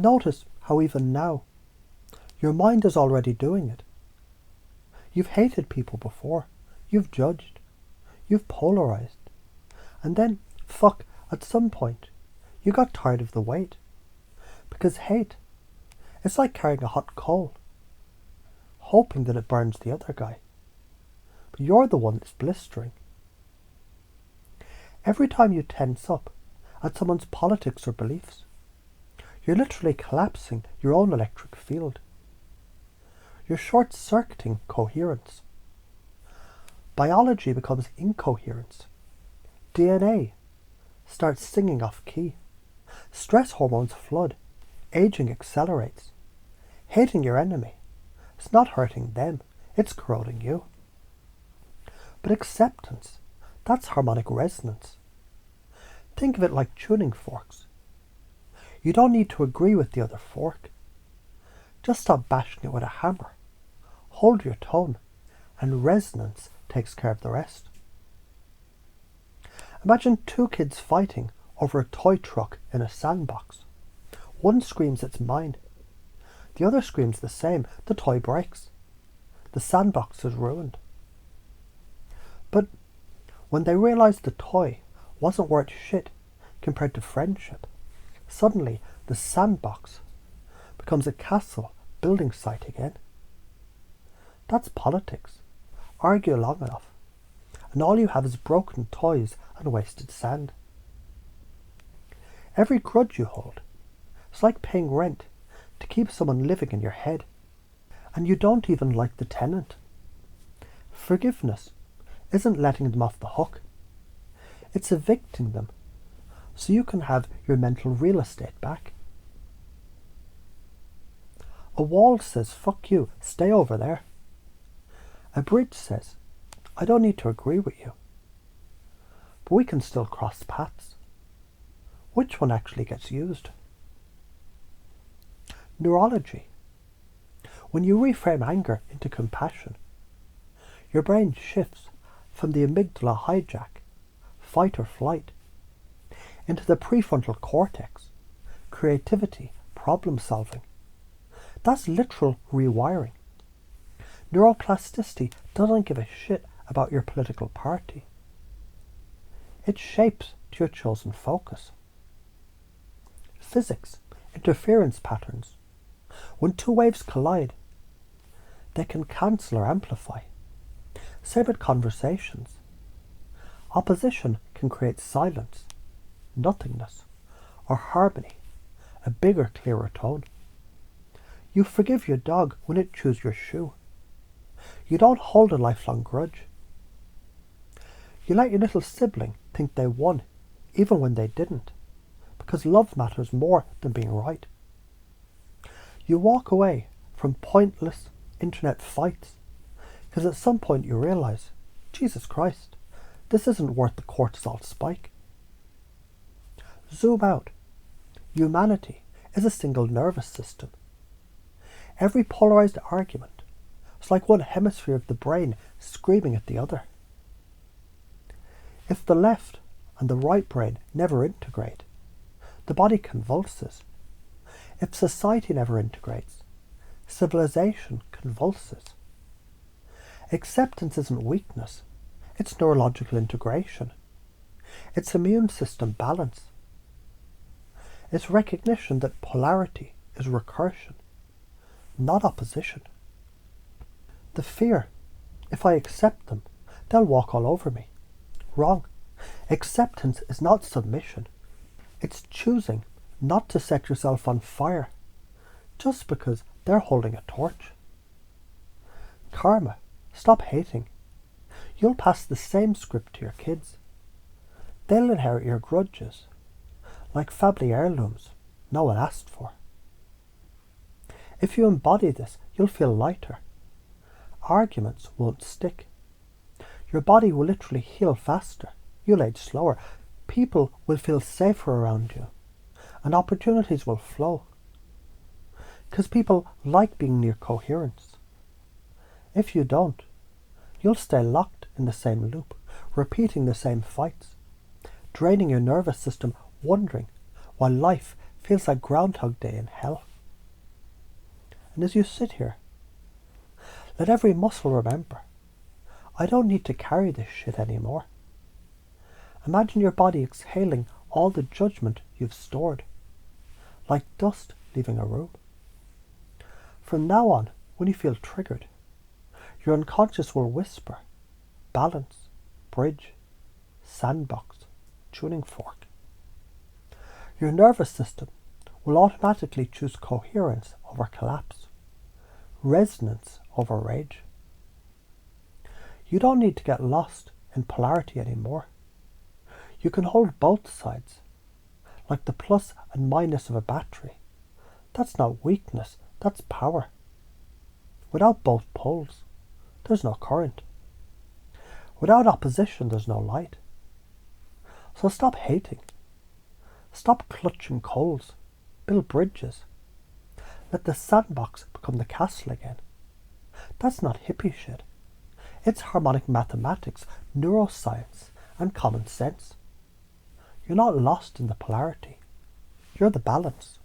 Notice how even now, your mind is already doing it. You've hated people before, you've judged, you've polarized, and then, at some point, you got tired of the weight. Because hate, it's like carrying a hot coal, hoping that it burns the other guy. But you're the one that's blistering. Every time you tense up at someone's politics or beliefs, you're literally collapsing your own electric field. You're short-circuiting coherence. Biology becomes incoherence. DNA starts singing off key. Stress hormones flood. Aging accelerates. Hating your enemy, it's not hurting them, it's corroding you. But acceptance, that's harmonic resonance. Think of it like tuning forks. You don't need to agree with the other fork. Just stop bashing it with a hammer. Hold your tone, and resonance takes care of the rest. Imagine two kids fighting over a toy truck in a sandbox. One screams it's mine. The other screams the same. The toy breaks. The sandbox is ruined. But when they realised the toy wasn't worth shit compared to friendship, suddenly the sandbox becomes a castle building site again. That's politics. Argue long enough, and all you have is broken toys and wasted sand. Every grudge you hold, it's like paying rent to keep someone living in your head, and you don't even like the tenant. Forgiveness isn't letting them off the hook. It's evicting them so you can have your mental real estate back. A wall says, fuck you, stay over there. A bridge says, I don't need to agree with you, but we can still cross paths. Which one actually gets used? Neurology. When you reframe anger into compassion, your brain shifts from the amygdala hijack, fight or flight, into the prefrontal cortex, creativity, problem solving. That's literal rewiring. Neuroplasticity doesn't give a shit about your political party. It shapes to your chosen focus. Physics, interference patterns. When two waves collide, they can cancel or amplify. Same with conversations. Opposition can create silence, nothingness, or harmony, a bigger, clearer tone. You forgive your dog when it chews your shoe. You don't hold a lifelong grudge. You let your little sibling think they won, even when they didn't, because love matters more than being right. You walk away from pointless internet fights, because at some point you realise, Jesus Christ, this isn't worth the cortisol spike. Zoom out. Humanity is a single nervous system. Every polarised argument is like one hemisphere of the brain screaming at the other. If the left and the right brain never integrate, the body convulses. If society never integrates, civilization convulses. Acceptance isn't weakness, it's neurological integration. It's immune system balance. It's recognition that polarity is recursion, not opposition. The fear, if I accept them, they'll walk all over me. Wrong. Acceptance is not submission. It's choosing not to set yourself on fire just because they're holding a torch. Karma. Stop hating. You'll pass the same script to your kids. They'll inherit your grudges, like family heirlooms no one asked for. If you embody this, you'll feel lighter. Arguments won't stick. Your body will literally heal faster. You'll age slower. People will feel safer around you, and opportunities will flow. Because people like being near coherence. If you don't, you'll stay locked in the same loop, repeating the same fights, draining your nervous system, wondering why life feels like Groundhog Day in hell. And as you sit here, let every muscle remember, I don't need to carry this shit anymore. Imagine your body exhaling all the judgment you've stored, like dust leaving a room. From now on, when you feel triggered, your unconscious will whisper, balance, bridge, sandbox, tuning fork. Your nervous system will automatically choose coherence over collapse, resonance over rage. You don't need to get lost in polarity anymore. You can hold both sides, like the plus and minus of a battery. That's not weakness, that's power. Without both poles, there's no current. Without opposition, there's no light. So stop hating. Stop clutching coals. Build bridges. Let the sandbox become the castle again. That's not hippie shit. It's harmonic mathematics, neuroscience, and common sense. You're not lost in the polarity. You're the balance.